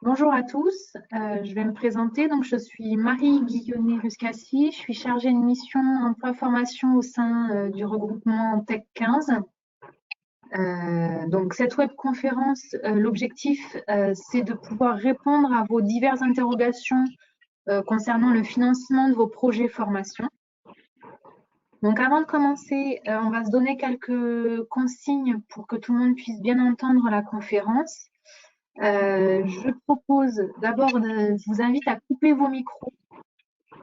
Bonjour à tous, je vais me présenter. Donc, je suis Marie Guillonnet-Ruscassi, je suis chargée de mission emploi-formation au sein du regroupement Tech 15. Donc, cette webconférence, l'objectif, c'est de pouvoir répondre à vos diverses interrogations concernant le financement de vos projets formation. Donc, avant de commencer, on va se donner quelques consignes pour que tout le monde puisse bien entendre la conférence. Je propose d'abord, je vous invite à couper vos micros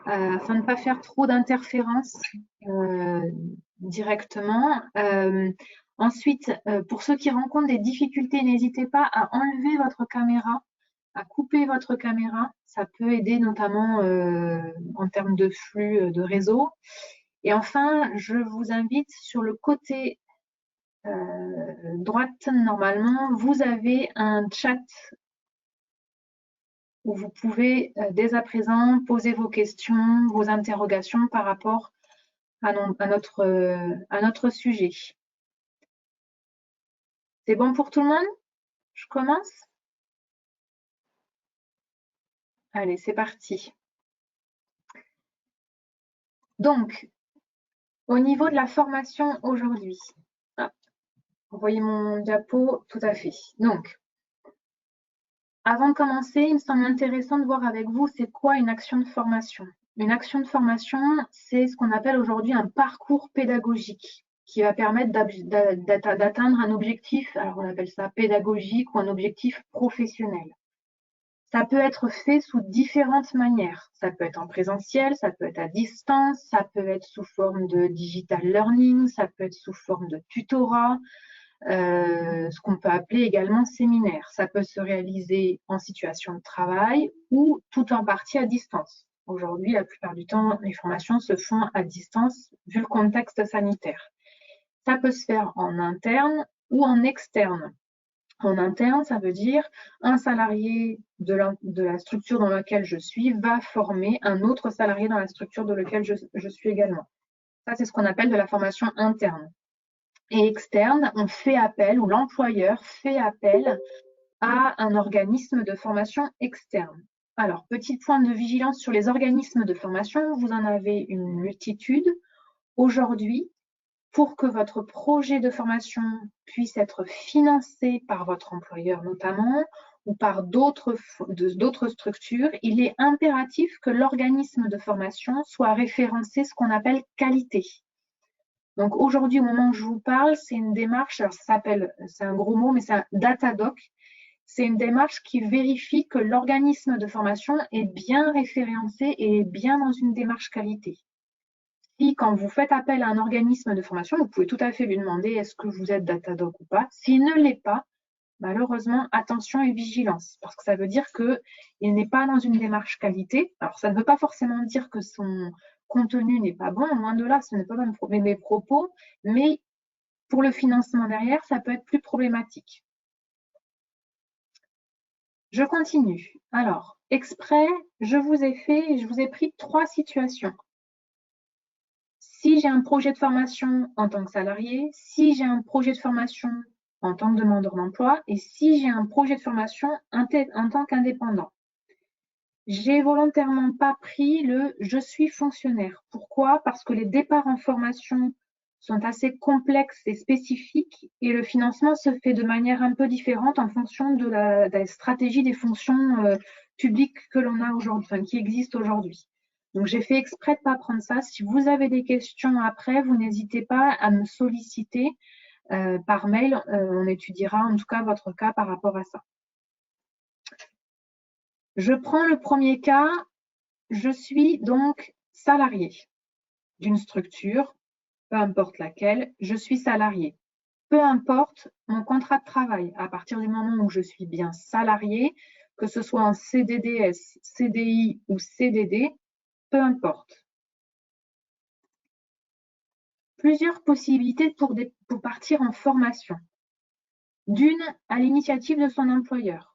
afin de ne pas faire trop d'interférences directement. Ensuite, pour ceux qui rencontrent des difficultés, n'hésitez pas à enlever votre caméra, à couper votre caméra. Ça peut aider notamment en termes de flux de réseau. Et enfin, je vous invite sur le côté droite, normalement, vous avez un chat où vous pouvez dès à présent poser vos questions, vos interrogations par rapport à notre sujet. C'est bon pour tout le monde? Je commence? Allez, c'est parti. Donc, au niveau de la formation aujourd'hui, vous voyez mon diapo? Tout à fait. Donc, avant de commencer, il me semble intéressant de voir avec vous c'est quoi une action de formation. Une action de formation, c'est ce qu'on appelle aujourd'hui un parcours pédagogique qui va permettre d'atteindre un objectif, alors on appelle ça pédagogique ou un objectif professionnel. Ça peut être fait sous différentes manières. Ça peut être en présentiel, ça peut être à distance, ça peut être sous forme de digital learning, ça peut être sous forme de tutorat, ce qu'on peut appeler également séminaire. Ça peut se réaliser en situation de travail ou tout en partie à distance. Aujourd'hui, la plupart du temps, les formations se font à distance vu le contexte sanitaire. Ça peut se faire en interne ou en externe. En interne, ça veut dire un salarié de la structure dans laquelle je suis va former un autre salarié dans la structure dans laquelle je suis également. Ça, c'est ce qu'on appelle de la formation interne. Et externe, on fait appel, ou l'employeur fait appel à un organisme de formation externe. Alors, petit point de vigilance sur les organismes de formation, vous en avez une multitude. Aujourd'hui, pour que votre projet de formation puisse être financé par votre employeur notamment, ou par d'autres structures, il est impératif que l'organisme de formation soit référencé, ce qu'on appelle qualité. Donc aujourd'hui, au moment où je vous parle, c'est une démarche, alors ça s'appelle, c'est un gros mot, mais c'est un Datadoc. C'est une démarche qui vérifie que l'organisme de formation est bien référencé et est bien dans une démarche qualité. Si quand vous faites appel à un organisme de formation, vous pouvez tout à fait lui demander est-ce que vous êtes Datadoc ou pas. S'il ne l'est pas, malheureusement, attention et vigilance, parce que ça veut dire qu'il n'est pas dans une démarche qualité. Alors, ça ne veut pas forcément dire que son contenu n'est pas bon, loin de là, ce n'est pas mes propos, mais pour le financement derrière, ça peut être plus problématique. Je continue. Alors, exprès, je vous ai pris 3 situations. Si j'ai un projet de formation en tant que salarié, si j'ai un projet de formation en tant que demandeur d'emploi et si j'ai un projet de formation en tant qu'indépendant. J'ai volontairement pas pris le « je suis fonctionnaire ». Pourquoi? Parce que les départs en formation sont assez complexes et spécifiques et le financement se fait de manière un peu différente en fonction de la stratégie des fonctions publiques que l'on a aujourd'hui, enfin, qui existent aujourd'hui. Donc, j'ai fait exprès de ne pas prendre ça. Si vous avez des questions après, vous n'hésitez pas à me solliciter par mail. On étudiera en tout cas votre cas par rapport à ça. Je prends le premier cas. Je suis donc salarié d'une structure, peu importe laquelle, je suis salarié. Peu importe mon contrat de travail, à partir du moment où je suis bien salarié, que ce soit en CDDS, CDI ou CDD, peu importe. Plusieurs possibilités pour partir en formation. D'une, à l'initiative de son employeur.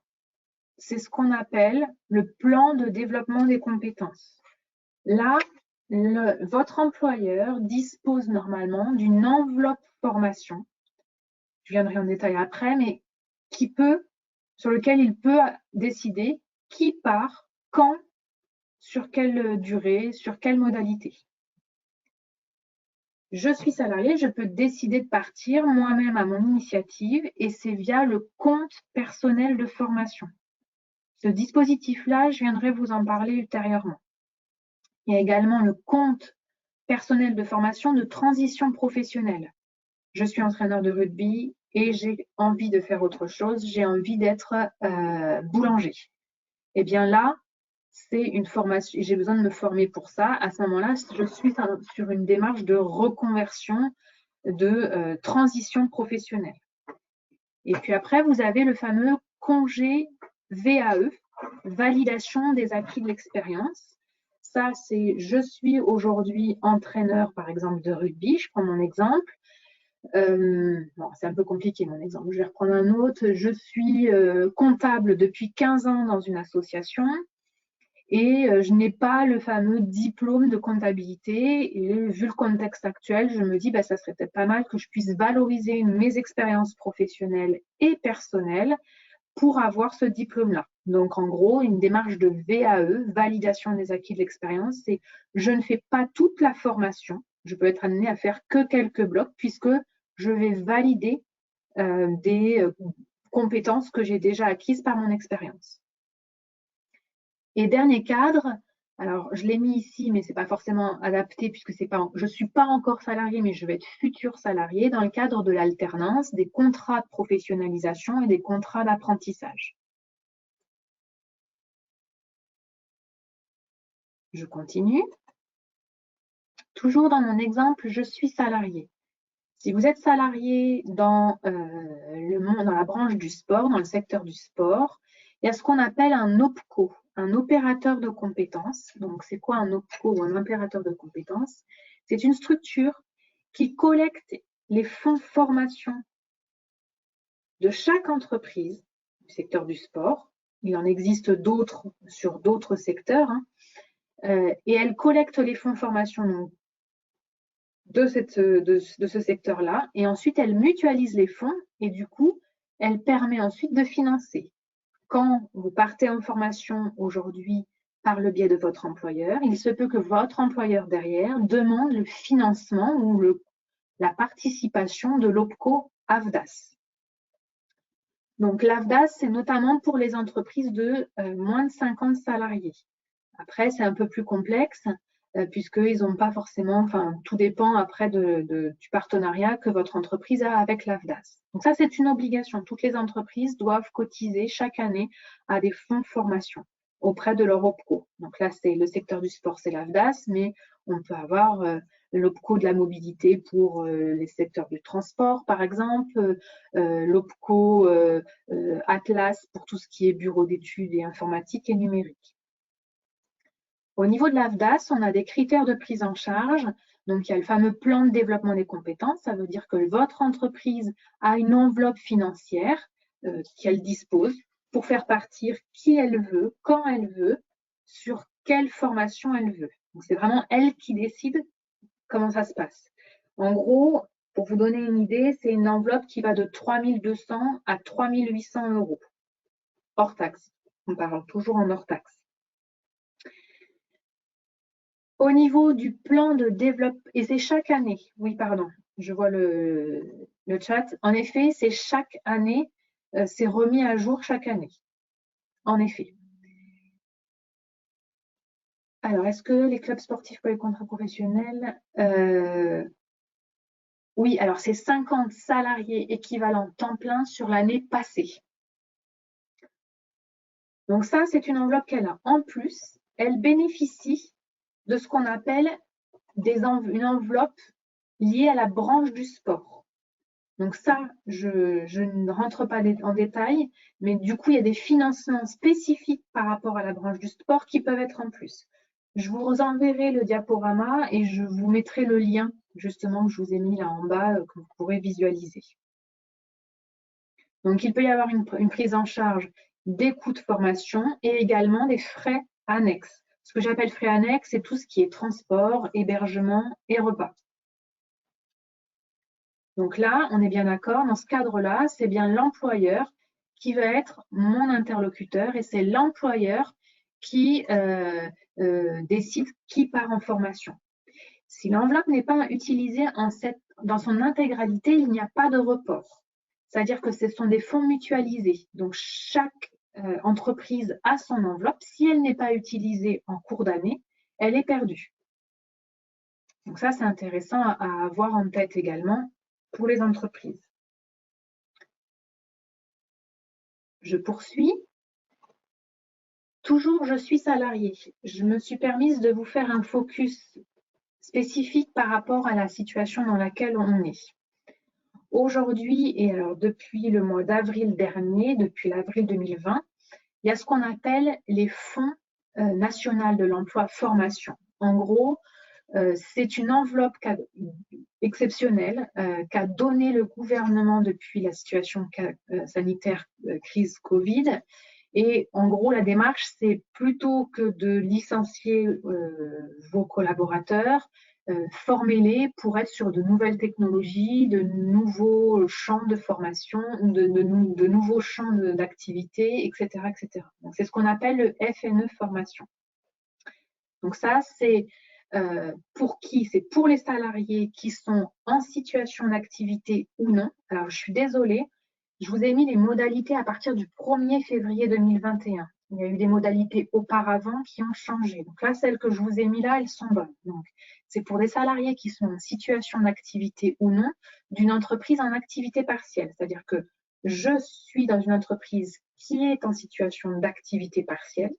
C'est ce qu'on appelle le plan de développement des compétences. Là, votre employeur dispose normalement d'une enveloppe formation, je viendrai en détail après, mais qui peut sur lequel il peut décider qui part, quand, sur quelle durée, sur quelle modalité. Je suis salarié, je peux décider de partir moi-même à mon initiative et c'est via le compte personnel de formation. Ce dispositif-là, je viendrai vous en parler ultérieurement. Il y a également le compte personnel de formation de transition professionnelle. Je suis entraîneur de rugby et j'ai envie de faire autre chose, j'ai envie d'être boulanger. Et bien là, c'est une formation, j'ai besoin de me former pour ça. À ce moment-là, je suis sur une démarche de reconversion, de transition professionnelle. Et puis après, vous avez le fameux congé VAE, validation des acquis de l'expérience. Ça, c'est je suis aujourd'hui entraîneur, par exemple, de rugby. Je prends mon exemple. Bon, c'est un peu compliqué mon exemple. Je vais reprendre un autre. Je suis comptable depuis 15 ans dans une association et je n'ai pas le fameux diplôme de comptabilité. Et vu le contexte actuel, je me dis bah, ça serait peut-être pas mal que je puisse valoriser mes expériences professionnelles et personnelles pour avoir ce diplôme-là. Donc, en gros, une démarche de VAE, validation des acquis de l'expérience, c'est je ne fais pas toute la formation, je peux être amené à faire que quelques blocs puisque je vais valider des compétences que j'ai déjà acquises par mon expérience. Et dernier cadre, alors je l'ai mis ici, mais ce n'est pas forcément adapté puisque je ne suis pas encore salarié, mais je vais être futur salarié dans le cadre de l'alternance, des contrats de professionnalisation et des contrats d'apprentissage. Je continue. Toujours dans mon exemple, je suis salarié. Si vous êtes salarié dans dans la branche du sport, dans le secteur du sport, il y a ce qu'on appelle un OPCO, un opérateur de compétences. Donc, c'est quoi un OPCO ou un opérateur de compétences? C'est une structure qui collecte les fonds de formation de chaque entreprise du secteur du sport. Il en existe d'autres sur d'autres secteurs. Et elle collecte les fonds de formation donc, de ce secteur-là. Et ensuite, elle mutualise les fonds et du coup, elle permet ensuite de financer. Quand vous partez en formation aujourd'hui par le biais de votre employeur, il se peut que votre employeur derrière demande le financement ou la participation de l'OPCO AFDAS. Donc l'AFDAS, c'est notamment pour les entreprises de moins de 50 salariés. Après, c'est un peu plus complexe puisqu'ils n'ont pas forcément, enfin, tout dépend après du partenariat que votre entreprise a avec l'AFDAS. Donc ça, c'est une obligation. Toutes les entreprises doivent cotiser chaque année à des fonds de formation auprès de leur OPCO. Donc là, c'est le secteur du sport, c'est l'AFDAS, mais on peut avoir l'OPCO de la mobilité pour les secteurs du transport, par exemple, l'OPCO Atlas pour tout ce qui est bureau d'études et informatique et numérique. Au niveau de l'AFDAS, on a des critères de prise en charge. Donc, il y a le fameux plan de développement des compétences. Ça veut dire que votre entreprise a une enveloppe financière qu'elle dispose pour faire partir qui elle veut, quand elle veut, sur quelle formation elle veut. Donc, c'est vraiment elle qui décide comment ça se passe. En gros, pour vous donner une idée, c'est une enveloppe qui va de 3 200 à 3 800 euros, hors taxe. On parle toujours en hors taxe. Au niveau du plan de développement, et c'est chaque année, oui, pardon, je vois le chat. En effet, c'est chaque année, c'est remis à jour chaque année. En effet. Alors, est-ce que les clubs sportifs pour les contrats professionnels oui, alors c'est 50 salariés équivalents temps plein sur l'année passée. Donc ça, c'est une enveloppe qu'elle a. En plus, elle bénéficie de ce qu'on appelle une enveloppe liée à la branche du sport. Donc ça, je ne rentre pas en détail, mais du coup, il y a des financements spécifiques par rapport à la branche du sport qui peuvent être en plus. Je vous enverrai le diaporama et je vous mettrai le lien justement que je vous ai mis là en bas que vous pourrez visualiser. Donc, il peut y avoir une prise en charge des coûts de formation et également des frais annexes. Ce que j'appelle frais annexes, c'est tout ce qui est transport, hébergement et repas. Donc là, on est bien d'accord, dans ce cadre-là, c'est bien l'employeur qui va être mon interlocuteur et c'est l'employeur qui décide qui part en formation. Si l'enveloppe n'est pas utilisée dans son intégralité, il n'y a pas de report. C'est-à-dire que ce sont des fonds mutualisés. Donc, chaque entreprise a son enveloppe. Si elle n'est pas utilisée en cours d'année, elle est perdue. Donc ça, c'est intéressant à avoir en tête également pour les entreprises. Je poursuis. Toujours, je suis salarié. Je me suis permise de vous faire un focus spécifique par rapport à la situation dans laquelle on est. Aujourd'hui, et alors depuis le mois d'avril dernier, depuis l'avril 2020, il y a ce qu'on appelle les fonds nationaux de l'emploi formation. En gros, c'est une enveloppe exceptionnelle qu'a donnée le gouvernement depuis la situation sanitaire crise Covid. Et en gros, la démarche, c'est plutôt que de licencier vos collaborateurs, formez-les pour être sur de nouvelles technologies, de nouveaux champs de formation, de nouveaux champs d'activité, etc., etc. Donc, c'est ce qu'on appelle le FNE formation. Donc ça, c'est pour qui? C'est pour les salariés qui sont en situation d'activité ou non. Alors, je suis désolée, je vous ai mis les modalités à partir du 1er février 2021. Il y a eu des modalités auparavant qui ont changé. Donc là, celles que je vous ai mis là, elles sont bonnes. Donc, c'est pour des salariés qui sont en situation d'activité ou non, d'une entreprise en activité partielle. C'est-à-dire que je suis dans une entreprise qui est en situation d'activité partielle.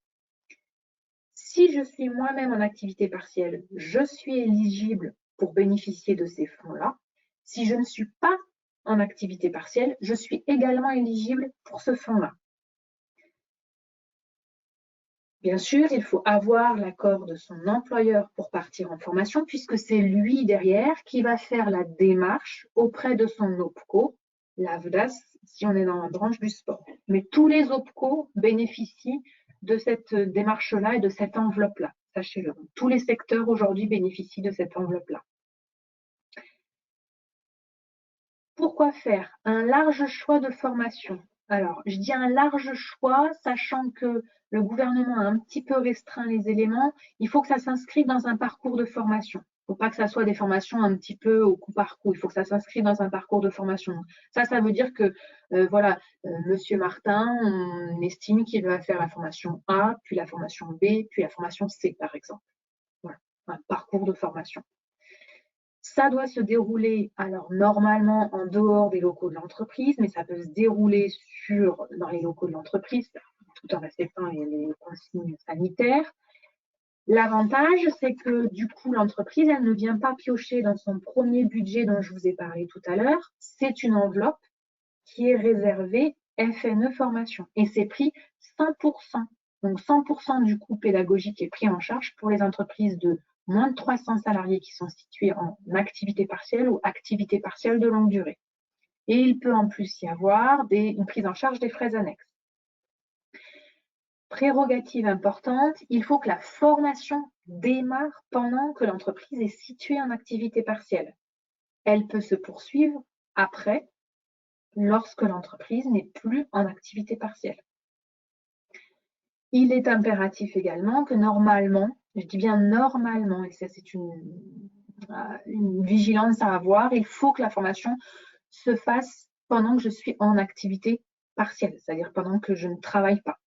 Si je suis moi-même en activité partielle, je suis éligible pour bénéficier de ces fonds-là. Si je ne suis pas en activité partielle, je suis également éligible pour ce fonds-là. Bien sûr, il faut avoir l'accord de son employeur pour partir en formation, puisque c'est lui derrière qui va faire la démarche auprès de son OPCO, l'AVDAS, si on est dans la branche du sport. Mais tous les OPCO bénéficient de cette démarche-là et de cette enveloppe-là, sachez-le. Tous les secteurs aujourd'hui bénéficient de cette enveloppe-là. Pourquoi faire un large choix de formation? Alors, je dis un large choix, sachant que le gouvernement a un petit peu restreint les éléments. Il faut que ça s'inscrive dans un parcours de formation. Il ne faut pas que ça soit des formations un petit peu au coup par coup. Il faut que ça s'inscrive dans un parcours de formation. Ça veut dire que, voilà, Monsieur Martin, on estime qu'il va faire la formation A, puis la formation B, puis la formation C, par exemple. Voilà, un parcours de formation. Ça doit se dérouler, alors normalement en dehors des locaux de l'entreprise, mais ça peut se dérouler dans les locaux de l'entreprise, tout en respectant les consignes sanitaires. L'avantage, c'est que du coup, l'entreprise, elle ne vient pas piocher dans son premier budget dont je vous ai parlé tout à l'heure. C'est une enveloppe qui est réservée FNE formation et c'est pris 100%. Donc 100% du coût pédagogique est pris en charge pour les entreprises de moins de 300 salariés qui sont situés en activité partielle ou activité partielle de longue durée. Et il peut en plus y avoir une prise en charge des frais annexes. Prérogative importante, il faut que la formation démarre pendant que l'entreprise est située en activité partielle. Elle peut se poursuivre après, lorsque l'entreprise n'est plus en activité partielle. Il est impératif également que normalement, je dis bien normalement, et ça c'est une vigilance à avoir, il faut que la formation se fasse pendant que je suis en activité partielle, c'est-à-dire pendant que je ne travaille pas,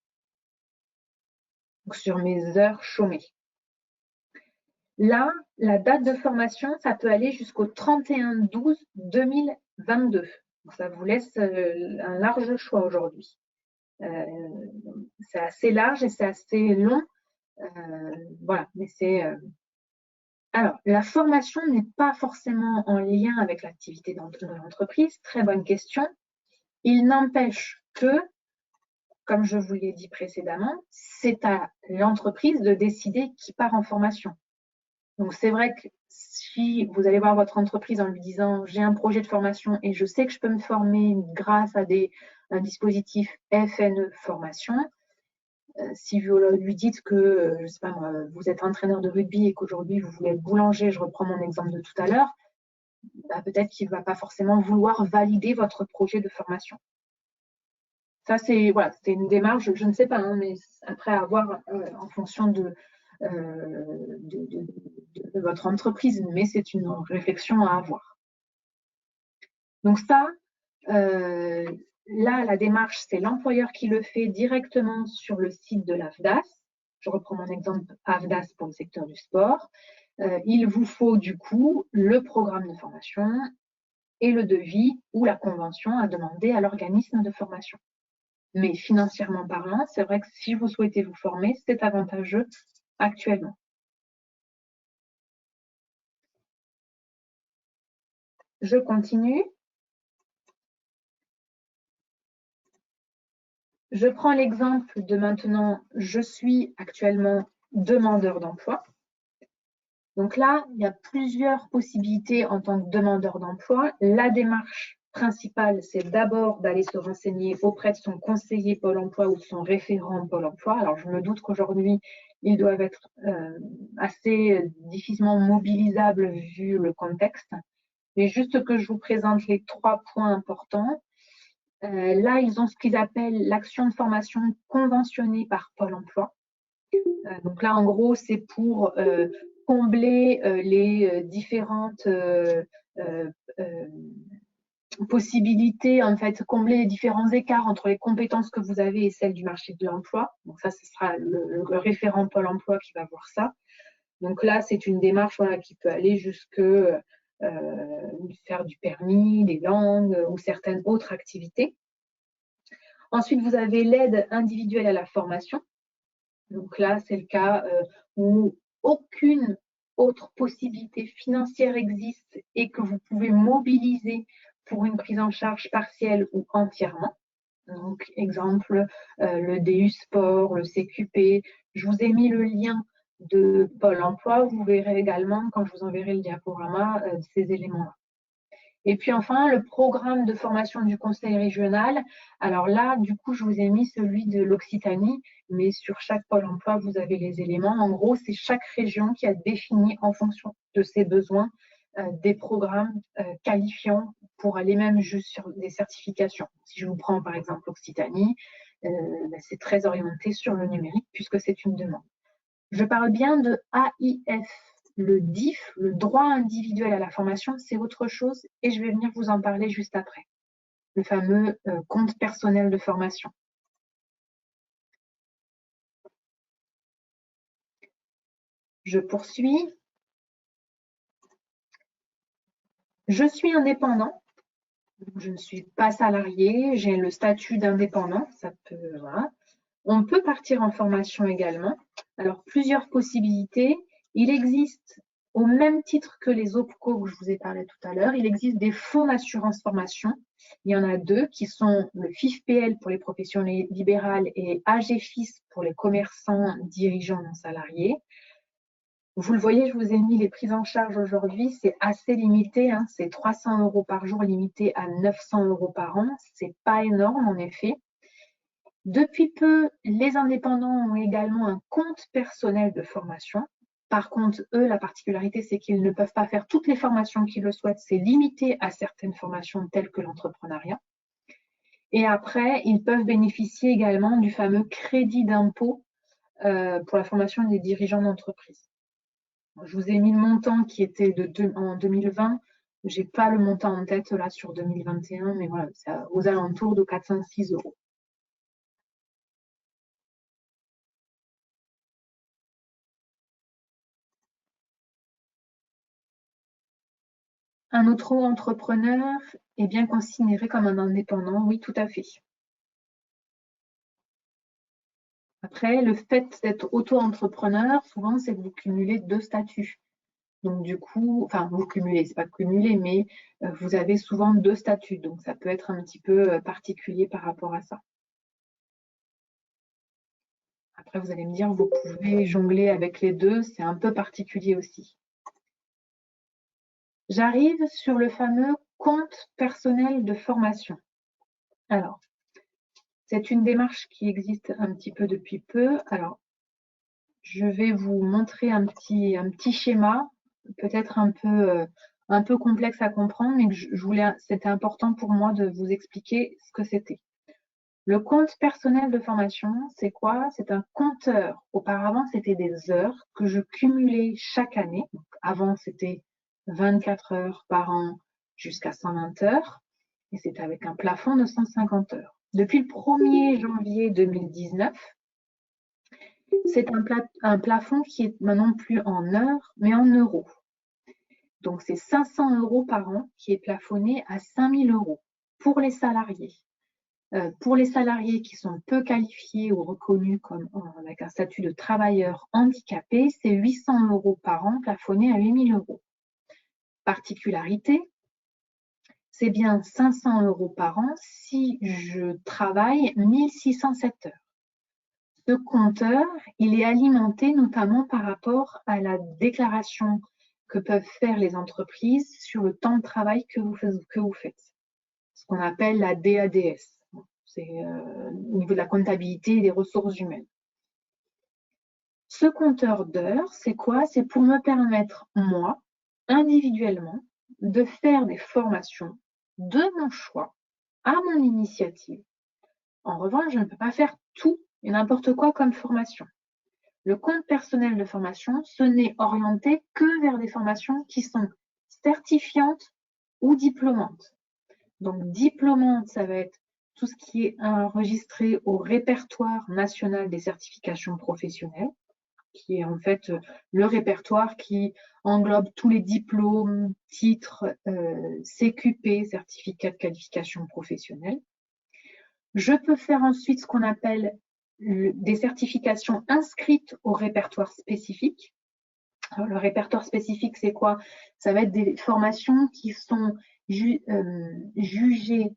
donc sur mes heures chômées. Là, la date de formation, ça peut aller jusqu'au 31/12/2022. Donc ça vous laisse un large choix aujourd'hui. C'est assez large et c'est assez long. Voilà, mais c'est... Alors, la formation n'est pas forcément en lien avec l'activité de l'entreprise. Très bonne question. Il n'empêche que, comme je vous l'ai dit précédemment, c'est à l'entreprise de décider qui part en formation. Donc, c'est vrai que si vous allez voir votre entreprise en lui disant « j'ai un projet de formation et je sais que je peux me former grâce à un dispositif FNE formation », si vous lui dites que, je sais pas moi, vous êtes entraîneur de rugby et qu'aujourd'hui vous voulez être boulanger, je reprends mon exemple de tout à l'heure, bah, peut-être qu'il ne va pas forcément vouloir valider votre projet de formation. Ça, c'est voilà, c'était une démarche, je ne sais pas, hein, mais après avoir en fonction de, votre entreprise, mais c'est une réflexion à avoir. Donc ça, là, la démarche, c'est l'employeur qui le fait directement sur le site de l'AFDAS. Je reprends mon exemple AFDAS pour le secteur du sport. Il vous faut du coup le programme de formation et le devis ou la convention à demander à l'organisme de formation. Mais financièrement parlant, c'est vrai que si vous souhaitez vous former, c'est avantageux actuellement. Je continue. Je prends l'exemple de maintenant, je suis actuellement demandeur d'emploi. Donc là, il y a plusieurs possibilités en tant que demandeur d'emploi. La démarche principale, c'est d'abord d'aller se renseigner auprès de son conseiller Pôle emploi ou de son référent Pôle emploi. Alors, je me doute qu'aujourd'hui, ils doivent être assez difficilement mobilisables vu le contexte. Mais juste que je vous présente les 3 points importants. Là, ils ont ce qu'ils appellent l'action de formation conventionnée par Pôle emploi. Donc là, en gros, c'est pour combler les différentes possibilités, en fait, combler les différents écarts entre les compétences que vous avez et celles du marché de l'emploi. Donc ça, ce sera le référent Pôle emploi qui va voir ça. Donc là, c'est une démarche voilà, qui peut aller jusque faire du permis, des langues ou certaines autres activités. Ensuite, vous avez l'aide individuelle à la formation. Donc là, c'est le cas où aucune autre possibilité financière existe et que vous pouvez mobiliser pour une prise en charge partielle ou entièrement. Donc, exemple, le DU Sport, le CQP. Je vous ai mis le lien de Pôle emploi. Vous verrez également, quand je vous enverrai le diaporama, ces éléments-là. Et puis enfin, le programme de formation du conseil régional. Alors là, du coup, je vous ai mis celui de l'Occitanie, mais sur chaque pôle emploi, vous avez les éléments. En gros, c'est chaque région qui a défini en fonction de ses besoins des programmes qualifiants pour aller même juste sur des certifications. Si je vous prends par exemple l'Occitanie, c'est très orienté sur le numérique puisque c'est une demande. Je parle bien de AIF. Le DIF, le droit individuel à la formation, c'est autre chose et je vais venir vous en parler juste après. Le fameux compte personnel de formation. Je poursuis. Je suis indépendant. Je ne suis pas salarié. J'ai le statut d'indépendant. Ça peut, voilà. On peut partir en formation également. Alors, plusieurs possibilités. Il existe, au même titre que les OPCO que je vous ai parlé tout à l'heure, il existe des fonds d'assurance formation. Il y en a 2 qui sont le FIFPL pour les professions libérales et AGFIS pour les commerçants, dirigeants non salariés. Vous le voyez, je vous ai mis les prises en charge aujourd'hui, c'est assez limité, hein, c'est 300 € par jour limité à 900 € par an. C'est pas énorme en effet. Depuis peu, les indépendants ont également un compte personnel de formation. Par contre, eux, la particularité, c'est qu'ils ne peuvent pas faire toutes les formations qu'ils le souhaitent. C'est limité à certaines formations telles que l'entrepreneuriat. Et après, ils peuvent bénéficier également du fameux crédit d'impôt pour la formation des dirigeants d'entreprise. Je vous ai mis le montant qui était en 2020. Je n'ai pas le montant en tête là sur 2021, mais voilà, c'est aux alentours de 406 €. Un auto-entrepreneur est bien considéré comme un indépendant, oui, tout à fait. Après, le fait d'être auto-entrepreneur, souvent, c'est que vous cumulez 2 statuts. Donc, du coup, enfin, vous cumulez, c'est pas cumuler, mais vous avez souvent 2 statuts. Donc, ça peut être un petit peu particulier par rapport à ça. Après, vous allez me dire, vous pouvez jongler avec les 2, c'est un peu particulier aussi. J'arrive sur le fameux compte personnel de formation. Alors, c'est une démarche qui existe un petit peu depuis peu. Alors, je vais vous montrer un petit schéma, peut-être un peu complexe à comprendre, mais c'était important pour moi de vous expliquer ce que c'était. Le compte personnel de formation, c'est quoi? C'est un compteur. Auparavant, c'était des heures que je cumulais chaque année. Donc, avant, c'était 24 heures par an jusqu'à 120 heures. Et c'était avec un plafond de 150 heures. Depuis le 1er janvier 2019, c'est un plafond qui est maintenant plus en heures, mais en euros. Donc, c'est 500 euros par an qui est plafonné à 5 000 euros pour les salariés. Pour les salariés qui sont peu qualifiés ou reconnus comme avec un statut de travailleur handicapé, c'est 800 euros par an plafonné à 8 000 euros. Particularité, c'est bien 500 euros par an si je travaille 1607 heures. Ce compteur, il est alimenté notamment par rapport à la déclaration que peuvent faire les entreprises sur le temps de travail que vous faites, ce qu'on appelle la DADS. C'est au niveau de la comptabilité et des ressources humaines. Ce compteur d'heures, c'est quoi? C'est pour me permettre, moi, individuellement, de faire des formations de mon choix, à mon initiative. En revanche, je ne peux pas faire tout et n'importe quoi comme formation. Le compte personnel de formation, ce n'est orienté que vers des formations qui sont certifiantes ou diplômantes. Donc, diplômante, ça va être tout ce qui est enregistré au répertoire national des certifications professionnelles, qui est en fait le répertoire qui englobe tous les diplômes, titres, CQP, certificats de qualification professionnelle. Je peux faire ensuite ce qu'on appelle des certifications inscrites au répertoire spécifique. Alors, le répertoire spécifique, c'est quoi? Ça va être des formations qui sont jugées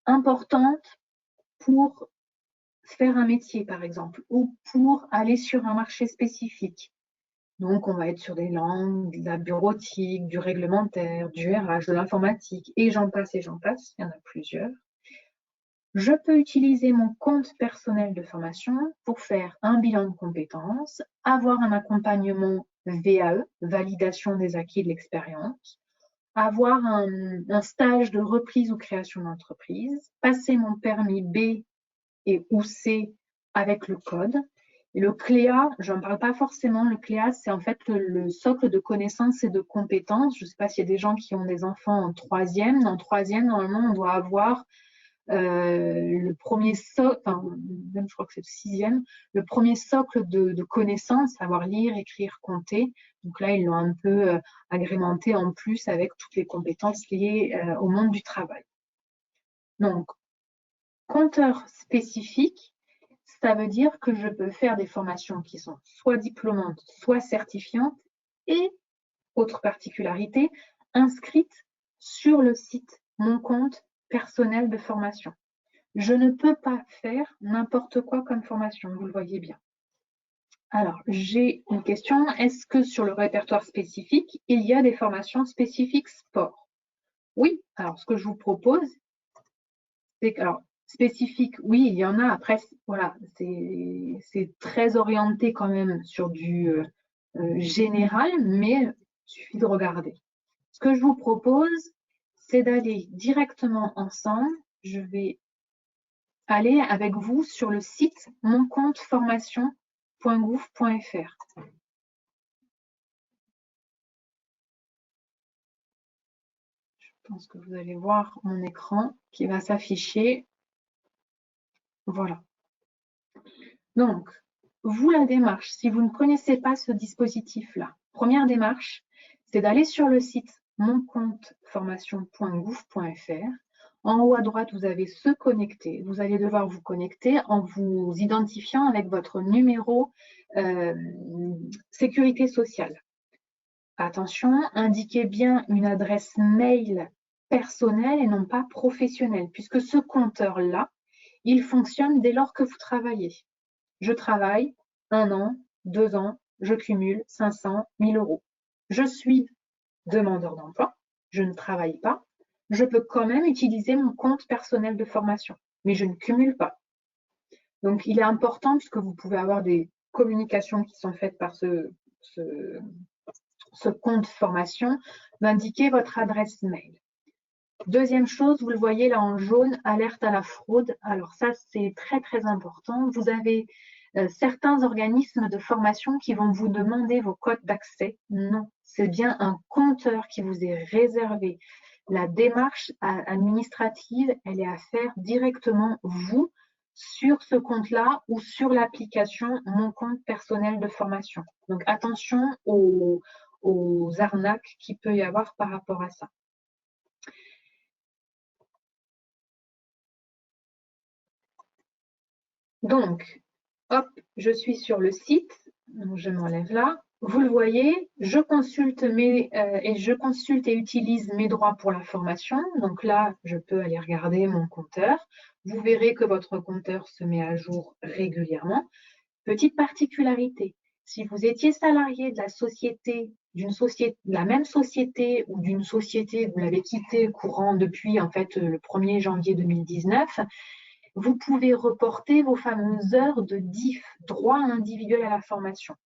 importantes pour faire un métier, par exemple, ou pour aller sur un marché spécifique. Donc, on va être sur des langues, de la bureautique, du réglementaire, du RH, de l'informatique, et j'en passe, il y en a plusieurs. Je peux utiliser mon compte personnel de formation pour faire un bilan de compétences, avoir un accompagnement VAE, validation des acquis de l'expérience, avoir un stage de reprise ou création d'entreprise, passer mon permis B et ou C avec le code. Et le CLEA, je n'en parle pas forcément, le CLEA, c'est en fait le socle de connaissances et de compétences. Je ne sais pas s'il y a des gens qui ont des enfants en troisième. En troisième, normalement, on doit avoir le premier socle, enfin, même je crois que c'est le sixième, le premier socle de connaissances, savoir lire, écrire, compter. Donc là, ils l'ont un peu agrémenté en plus avec toutes les compétences liées au monde du travail. Donc, compteur spécifique, ça veut dire que je peux faire des formations qui sont soit diplômantes, soit certifiantes et, autre particularité, inscrites sur le site Mon compte personnel de formation. Je ne peux pas faire n'importe quoi comme formation, vous le voyez bien. Alors, j'ai une question. Est-ce que sur le répertoire spécifique, il y a des formations spécifiques sport? Oui. Alors, ce que je vous propose, c'est que, alors, spécifique, oui, il y en a. Après, voilà, c'est très orienté quand même sur du général, mais il suffit de regarder. Ce que je vous propose, c'est d'aller directement ensemble. Je vais aller avec vous sur le site moncompteformation.gouv.fr. Je pense que vous allez voir mon écran qui va s'afficher. Voilà. Donc, vous, la démarche, si vous ne connaissez pas ce dispositif-là, première démarche, c'est d'aller sur le site moncompteformation.gouv.fr. En haut à droite, vous avez se connecter. Vous allez devoir vous connecter en vous identifiant avec votre numéro sécurité sociale. Attention, indiquez bien une adresse mail personnelle et non pas professionnelle, puisque ce compteur-là, il fonctionne dès lors que vous travaillez. Je travaille 1 an, 2 ans, je cumule 500, 1000 euros. Je suis demandeur d'emploi, je ne travaille pas, je peux quand même utiliser mon compte personnel de formation, mais je ne cumule pas. Donc, il est important, puisque vous pouvez avoir des communications qui sont faites par ce compte formation, d'indiquer votre adresse mail. Deuxième chose, vous le voyez là en jaune, alerte à la fraude. Alors ça, c'est très très important. Vous avez certains organismes de formation qui vont vous demander vos codes d'accès. Non, c'est bien un compteur qui vous est réservé. La démarche administrative, elle est à faire directement vous sur ce compte-là ou sur l'application Mon compte personnel de formation. Donc attention aux arnaques qu'il peut y avoir par rapport à ça. Donc, hop, je suis sur le site, donc je m'enlève là. Vous le voyez, je consulte et utilise mes droits pour la formation. Donc là, je peux aller regarder mon compteur. Vous verrez que votre compteur se met à jour régulièrement. Petite particularité, si vous étiez salarié de la société, de la même société ou d'une société, vous l'avez quitté courant depuis en fait le 1er janvier 2019, vous pouvez reporter vos fameuses heures de DIF, droit individuel à la formation.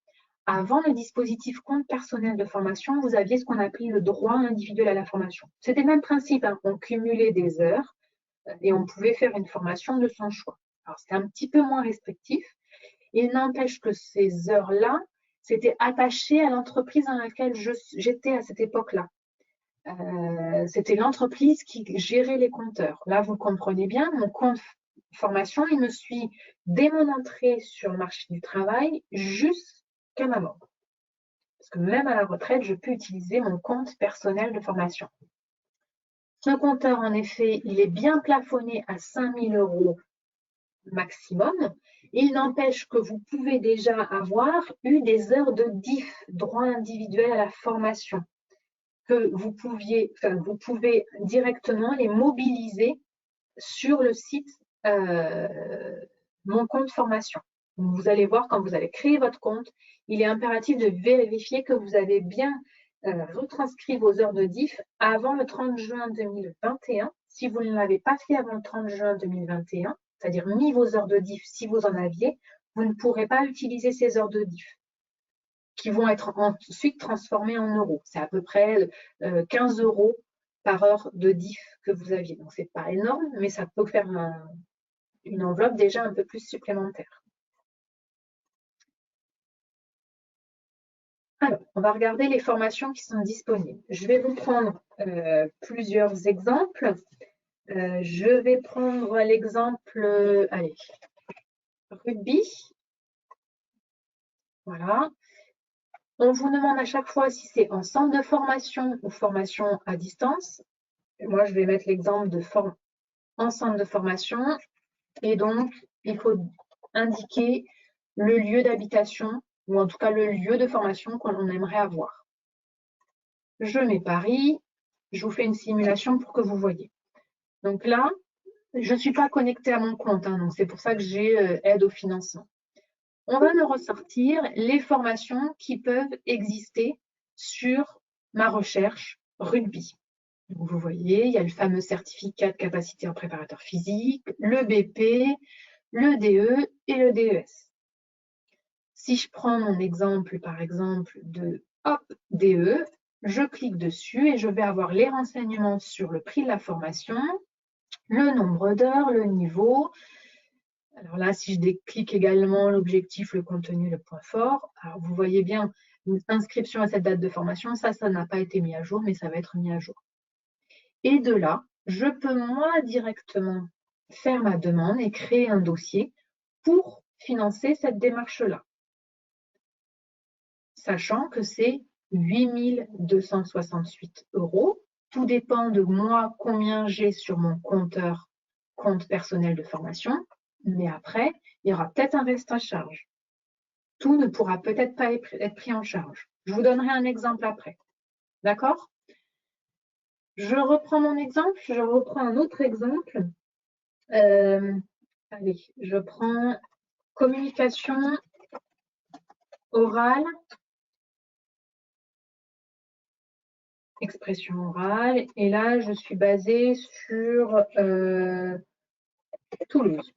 Avant le dispositif compte personnel de formation, vous aviez ce qu'on appelait le droit individuel à la formation. C'était le même principe, hein. On cumulait des heures et on pouvait faire une formation de son choix. Alors c'était un petit peu moins restrictif. Il n'empêche que ces heures-là, c'était attaché à l'entreprise dans laquelle j'étais à cette époque-là. C'était l'entreprise qui gérait les compteurs. Là, vous comprenez bien, mon compte formation, il me suit dès mon entrée sur le marché du travail jusqu'à ma mort. Parce que même à la retraite, je peux utiliser mon compte personnel de formation. Ce compteur, en effet, il est bien plafonné à 5 000 € maximum. Il n'empêche que vous pouvez déjà avoir eu des heures de DIF, droit individuel à la formation, que vous pouvez directement les mobiliser sur le site Mon compte formation. Vous allez voir, quand vous allez créer votre compte, il est impératif de vérifier que vous avez bien retranscrit vos heures de DIF avant le 30 juin 2021. Si vous ne l'avez pas fait avant le 30 juin 2021, c'est-à-dire mis vos heures de DIF si vous en aviez, vous ne pourrez pas utiliser ces heures de DIF qui vont être ensuite transformées en euros. C'est à peu près 15 € par heure de DIF que vous aviez. Donc, ce n'est pas énorme, mais ça peut faire une enveloppe déjà un peu plus supplémentaire. Alors, on va regarder les formations qui sont disponibles. Je vais vous prendre plusieurs exemples. Je vais prendre l'exemple, allez, rugby. Voilà. On vous demande à chaque fois si c'est en centre de formation ou formation à distance. Moi, je vais mettre l'exemple de en centre de formation. Et donc, il faut indiquer le lieu d'habitation ou en tout cas le lieu de formation qu'on aimerait avoir. Je mets Paris. Je vous fais une simulation pour que vous voyez. Donc là, je ne suis pas connectée à mon compte, hein, donc c'est pour ça que j'ai aide au financement. On va me ressortir les formations qui peuvent exister sur ma recherche rugby. Donc vous voyez, il y a le fameux certificat de capacité en préparateur physique, le BP, le DE et le DES. Si je prends mon exemple, par exemple, de DE, je clique dessus et je vais avoir les renseignements sur le prix de la formation, le nombre d'heures, le niveau. Alors là, si je déclique également l'objectif, le contenu, le point fort, alors vous voyez bien, une inscription à cette date de formation, ça n'a pas été mis à jour, mais ça va être mis à jour. Et de là, je peux moi directement faire ma demande et créer un dossier pour financer cette démarche-là. Sachant que c'est 8 268 €. Tout dépend de moi, combien j'ai sur mon compte personnel de formation. Mais après, il y aura peut-être un reste à charge. Tout ne pourra peut-être pas être pris en charge. Je vous donnerai un exemple après. D'accord? Je reprends mon exemple, je reprends un autre exemple. Allez, je prends communication orale, expression orale, et là, je suis basée sur Toulouse.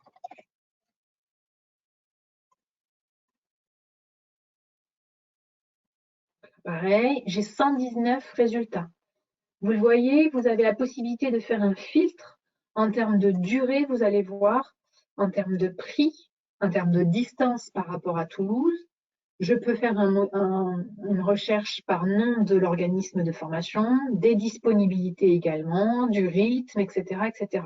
Pareil, j'ai 119 résultats. Vous le voyez, vous avez la possibilité de faire un filtre en termes de durée, vous allez voir, en termes de prix, en termes de distance par rapport à Toulouse. Je peux faire une recherche par nom de l'organisme de formation, des disponibilités également, du rythme, etc., etc.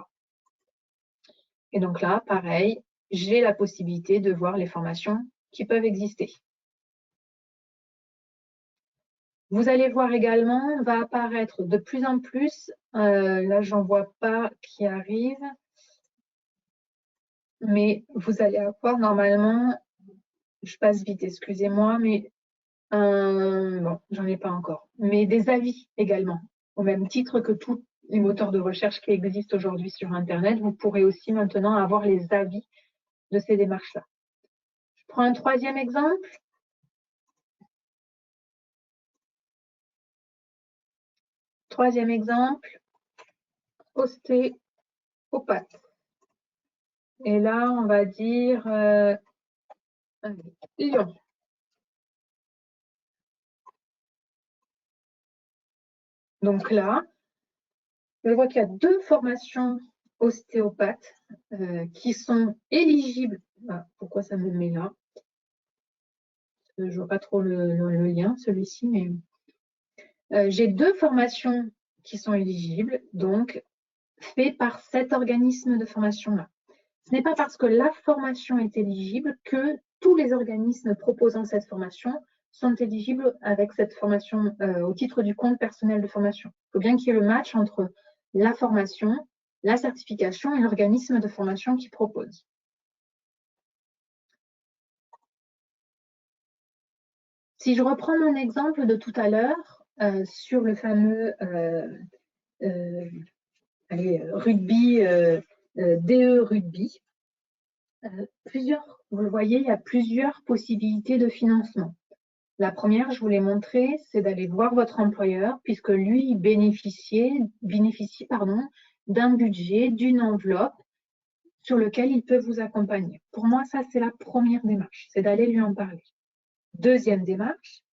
Et donc là, pareil, j'ai la possibilité de voir les formations qui peuvent exister. Vous allez voir également, va apparaître de plus en plus, là j'en vois pas qui arrive, mais vous allez avoir normalement, je passe vite, excusez-moi, mais bon, j'en ai pas encore, mais des avis également, au même titre que tous les moteurs de recherche qui existent aujourd'hui sur Internet, vous pourrez aussi maintenant avoir les avis de ces démarches-là. Je prends un troisième exemple. Troisième exemple, ostéopathe. Et là, on va dire Lyon. Donc là, je vois qu'il y a 2 formations ostéopathes qui sont éligibles. Ah, pourquoi ça me met là? Je ne vois pas trop le lien, celui-ci, mais j'ai 2 formations qui sont éligibles, donc faites par cet organisme de formation-là. Ce n'est pas parce que la formation est éligible que tous les organismes proposant cette formation sont éligibles avec cette formation au titre du compte personnel de formation. Il faut bien qu'il y ait le match entre la formation, la certification et l'organisme de formation qui propose. Si je reprends mon exemple de tout à l'heure sur le fameux rugby, DE rugby, vous le voyez, il y a plusieurs possibilités de financement. La première, je vous l'ai montré, c'est d'aller voir votre employeur, puisque lui bénéficie d'un budget, d'une enveloppe sur lequel il peut vous accompagner. Pour moi, ça, c'est la première démarche, c'est d'aller lui en parler. Deuxième démarche,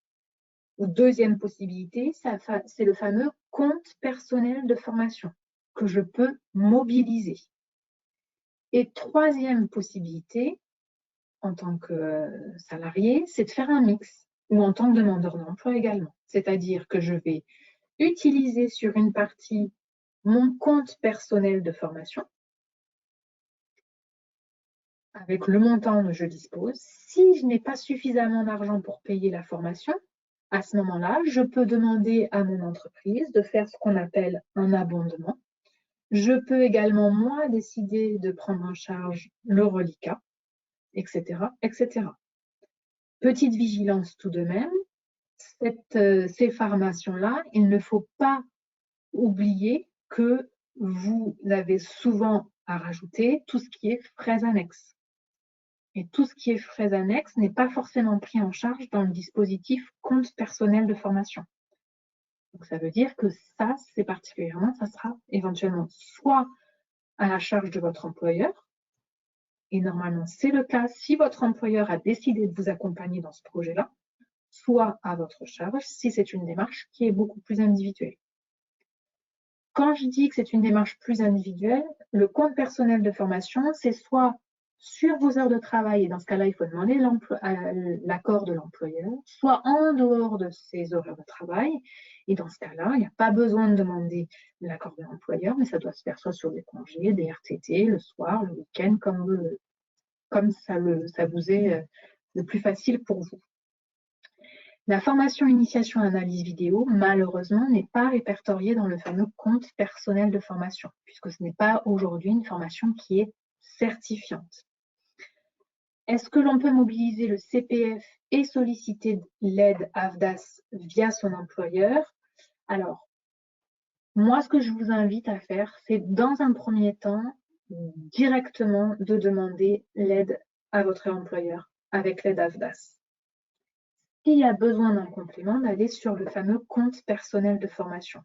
ou deuxième possibilité, c'est le fameux compte personnel de formation que je peux mobiliser. Et troisième possibilité, en tant que salarié, c'est de faire un mix, ou en tant que demandeur d'emploi également. C'est-à-dire que je vais utiliser sur une partie mon compte personnel de formation, avec le montant dont je dispose. Si je n'ai pas suffisamment d'argent pour payer la formation, à ce moment-là, je peux demander à mon entreprise de faire ce qu'on appelle un abondement. Je peux également, moi, décider de prendre en charge le reliquat, etc., etc. Petite vigilance tout de même, ces formations-là, il ne faut pas oublier que vous avez souvent à rajouter tout ce qui est frais annexes. Et tout ce qui est frais annexes n'est pas forcément pris en charge dans le dispositif compte personnel de formation. Donc ça veut dire que ça, c'est particulièrement, ça sera éventuellement soit à la charge de votre employeur, et normalement c'est le cas si votre employeur a décidé de vous accompagner dans ce projet-là, soit à votre charge si c'est une démarche qui est beaucoup plus individuelle. Quand je dis que c'est une démarche plus individuelle, le compte personnel de formation, c'est soit sur vos heures de travail, et dans ce cas-là, il faut demander l'accord de l'employeur, soit en dehors de ses horaires de travail, et dans ce cas-là, il n'y a pas besoin de demander l'accord de l'employeur, mais ça doit se faire soit sur des congés, des RTT, le soir, le week-end, comme ça vous est le plus facile pour vous. La formation initiation analyse vidéo, malheureusement, n'est pas répertoriée dans le fameux compte personnel de formation, puisque ce n'est pas aujourd'hui une formation qui est certifiante. Est-ce que l'on peut mobiliser le CPF et solliciter l'aide AFDAS via son employeur? Alors, moi, ce que je vous invite à faire, c'est dans un premier temps, directement de demander l'aide à votre employeur avec l'aide AFDAS. S'il y a besoin d'un complément, d'aller sur le fameux compte personnel de formation.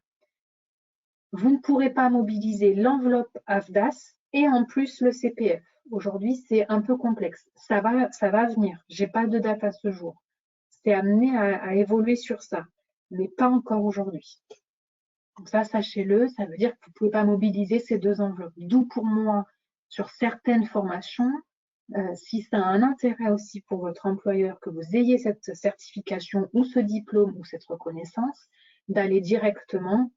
Vous ne pourrez pas mobiliser l'enveloppe AFDAS et en plus le CPF. Aujourd'hui, c'est un peu complexe. Ça va venir. Je n'ai pas de date à ce jour. C'est amené à évoluer sur ça, mais pas encore aujourd'hui. Donc ça, sachez-le, ça veut dire que vous ne pouvez pas mobiliser ces deux enveloppes. D'où pour moi, sur certaines formations, si ça a un intérêt aussi pour votre employeur que vous ayez cette certification ou ce diplôme ou cette reconnaissance, d'aller directement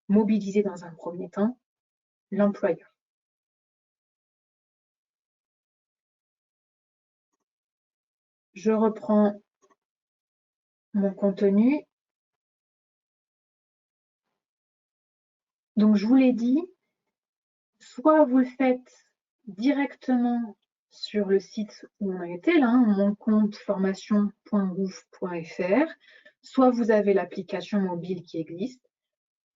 mobiliser dans un premier temps l'employeur. Je reprends mon contenu. Donc, je vous l'ai dit, soit vous le faites directement sur le site où on a été, là, mon compte formation.gouv.fr, soit vous avez l'application mobile qui existe.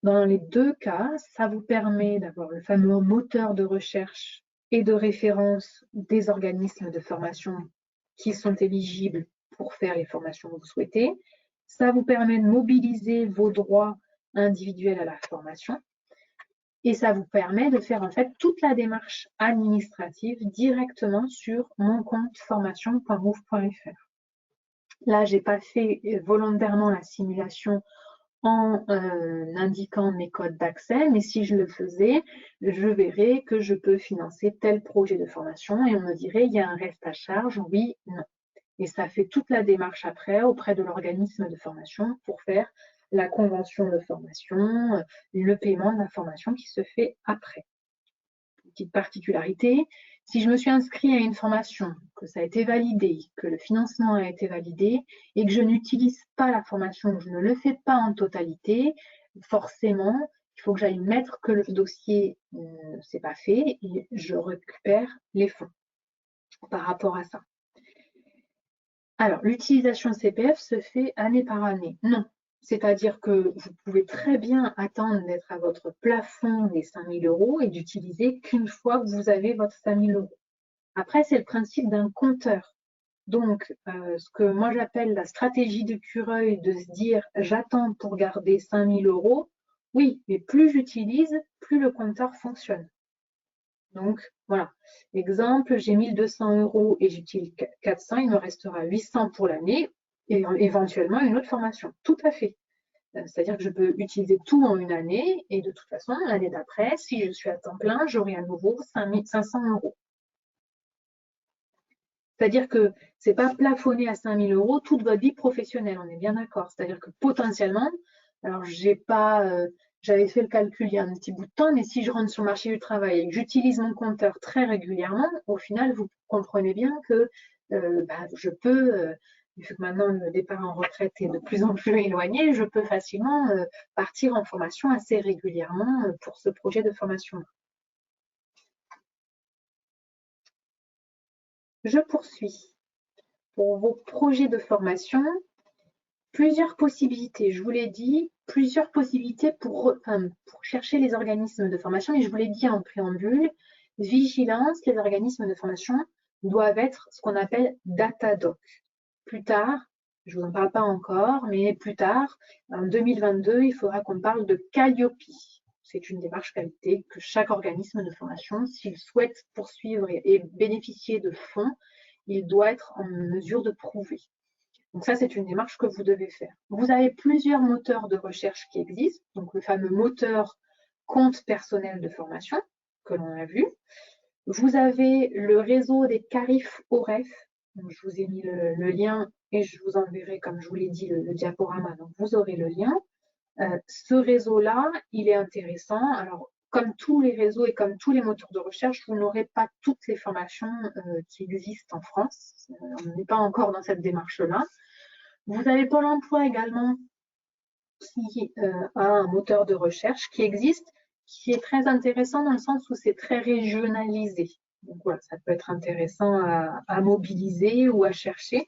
Dans les deux cas, ça vous permet d'avoir le fameux moteur de recherche et de référence des organismes de formation qui sont éligibles pour faire les formations que vous souhaitez. Ça vous permet de mobiliser vos droits individuels à la formation. Et ça vous permet de faire en fait toute la démarche administrative directement sur mon compte formation.gouv.fr. Là, je n'ai pas fait volontairement la simulation en indiquant mes codes d'accès, mais si je le faisais, je verrais que je peux financer tel projet de formation et on me dirait il y a un reste à charge, oui, non. Et ça fait toute la démarche après auprès de l'organisme de formation pour faire la convention de formation, le paiement de la formation qui se fait après. Petite particularité, si je me suis inscrite à une formation, que ça a été validé, que le financement a été validé et que je n'utilise pas la formation, je ne le fais pas en totalité, forcément, il faut que j'aille mettre que le dossier ne s'est pas fait et je récupère les fonds par rapport à ça. Alors, l'utilisation CPF se fait année par année. Non, c'est-à-dire que vous pouvez très bien attendre d'être à votre plafond des 5 000 € et d'utiliser qu'une fois que vous avez votre 5 000 €. Après, c'est le principe d'un compteur. Donc, ce que moi j'appelle la stratégie de Cureuil, de se dire j'attends pour garder 5 000 €, oui, mais plus j'utilise, plus le compteur fonctionne. Donc, voilà. Exemple, j'ai 1 200 € et j'utilise 400, il me restera 800 pour l'année et éventuellement une autre formation. Tout à fait. C'est-à-dire que je peux utiliser tout en une année et de toute façon, l'année d'après, si je suis à temps plein, j'aurai à nouveau 500 €. C'est-à-dire que ce n'est pas plafonné à 5 000 € toute votre vie professionnelle, on est bien d'accord. C'est-à-dire que potentiellement, alors j'avais fait le calcul il y a un petit bout de temps, mais si je rentre sur le marché du travail et que j'utilise mon compteur très régulièrement, au final, vous comprenez bien que je peux, vu que maintenant le départ en retraite est de plus en plus éloigné, je peux facilement partir en formation assez régulièrement pour ce projet de formation. Je poursuis. Pour vos projets de formation, plusieurs possibilités. Je vous l'ai dit, plusieurs possibilités pour chercher les organismes de formation. Et je vous l'ai dit en préambule, vigilance, les organismes de formation doivent être ce qu'on appelle Datadoc. Plus tard, je ne vous en parle pas encore, mais plus tard, en 2022, il faudra qu'on parle de Calliope. C'est une démarche qualité que chaque organisme de formation, s'il souhaite poursuivre et bénéficier de fonds, il doit être en mesure de prouver. Donc ça, c'est une démarche que vous devez faire. Vous avez plusieurs moteurs de recherche qui existent, donc le fameux moteur compte personnel de formation que l'on a vu. Vous avez le réseau des Carif OREF, donc je vous ai mis le lien et je vous enverrai, comme je vous l'ai dit, le diaporama, donc vous aurez le lien. Ce réseau-là, il est intéressant. Alors, comme tous les réseaux et comme tous les moteurs de recherche, vous n'aurez pas toutes les formations qui existent en France. On n'est pas encore dans cette démarche-là. Vous avez Pôle emploi également qui a un moteur de recherche qui existe, qui est très intéressant dans le sens où c'est très régionalisé. Donc voilà, ça peut être intéressant à mobiliser ou à chercher.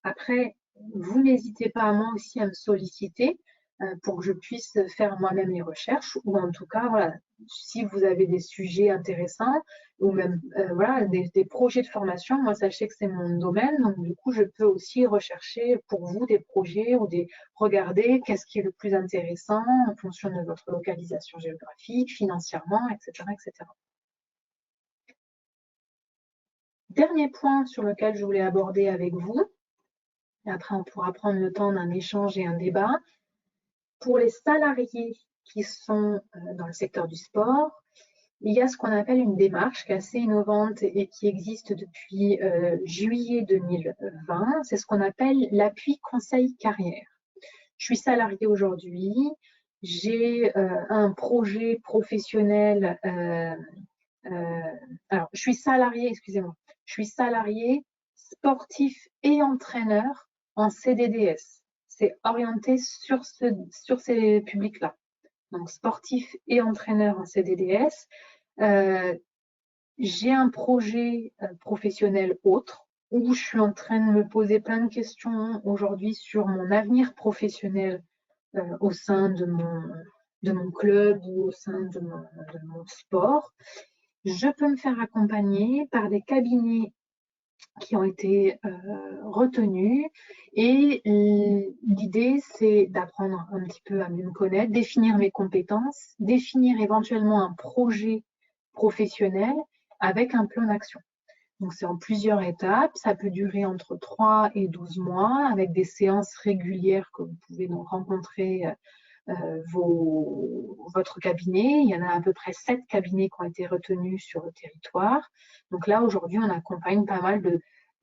Après, vous n'hésitez pas à moi aussi à me solliciter pour que je puisse faire moi-même les recherches ou en tout cas, voilà, si vous avez des sujets intéressants ou même voilà, des projets de formation, moi sachez que c'est mon domaine, donc du coup je peux aussi rechercher pour vous des projets ou regarder qu'est-ce qui est le plus intéressant en fonction de votre localisation géographique, financièrement, etc., etc. Dernier point sur lequel je voulais aborder avec vous, et après on pourra prendre le temps d'un échange et un débat. Pour les salariés qui sont dans le secteur du sport, il y a ce qu'on appelle une démarche qui est assez innovante et qui existe depuis juillet 2020. C'est ce qu'on appelle l'appui conseil carrière. Je suis salariée aujourd'hui, j'ai un projet professionnel. Alors, je suis salariée, excusez-moi, je suis salariée sportif et entraîneur en CDDS. C'est orienté sur ces publics-là. Donc, sportif et entraîneur en CDDS. J'ai un projet professionnel autre où je suis en train de me poser plein de questions aujourd'hui sur mon avenir professionnel au sein de mon club ou au sein de mon sport. Je peux me faire accompagner par des cabinets qui ont été retenus et l'idée c'est d'apprendre un petit peu à mieux me connaître, définir mes compétences, définir éventuellement un projet professionnel avec un plan d'action. Donc c'est en plusieurs étapes, ça peut durer entre 3 et 12 mois avec des séances régulières que vous pouvez donc rencontrer votre cabinet. Il y en a à peu près 7 cabinets qui ont été retenus sur le territoire. Donc là, aujourd'hui, on accompagne pas mal